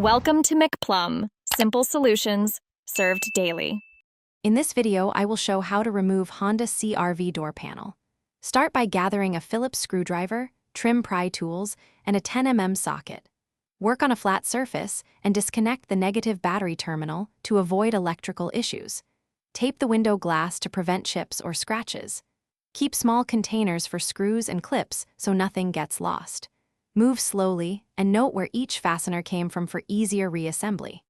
Welcome to McPlum, simple solutions served daily. In this video, I will show how to remove Honda CR-V door panel. Start by gathering a Phillips screwdriver, trim pry tools, and a 10 mm socket. Work on a flat surface and disconnect the negative battery terminal to avoid electrical issues. Tape the window glass to prevent chips or scratches. Keep small containers for screws and clips so nothing gets lost. Move slowly and note where each fastener came from for easier reassembly.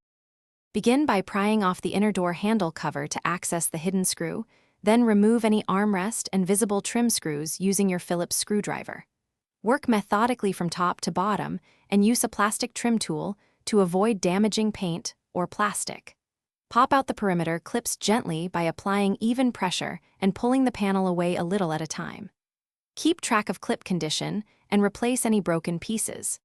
Begin by prying off the inner door handle cover to access the hidden screw, then remove any armrest and visible trim screws using your Phillips screwdriver. Work methodically from top to bottom and use a plastic trim tool to avoid damaging paint or plastic. Pop out the perimeter clips gently by applying even pressure and pulling the panel away a little at a time. Keep track of clip condition and replace any broken pieces.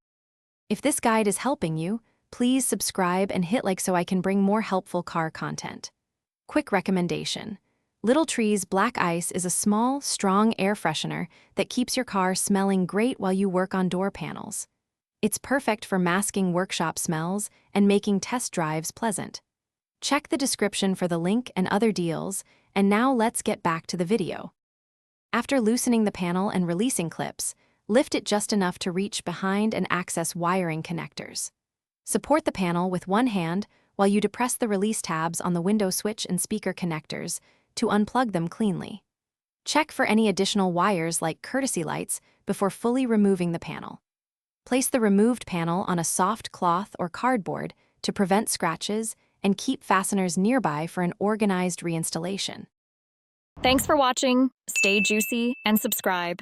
If this guide is helping you, please subscribe and hit like so I can bring more helpful car content. Quick recommendation. Little Tree's Black Ice is a small, strong air freshener that keeps your car smelling great while you work on door panels. It's perfect for masking workshop smells and making test drives pleasant. Check the description for the link and other deals, and now let's get back to the video. After loosening the panel and releasing clips, lift it just enough to reach behind and access wiring connectors. Support the panel with one hand while you depress the release tabs on the window switch and speaker connectors to unplug them cleanly. Check for any additional wires like courtesy lights before fully removing the panel. Place the removed panel on a soft cloth or cardboard to prevent scratches and keep fasteners nearby for an organized reinstallation. Thanks for watching. Stay juicy and subscribe.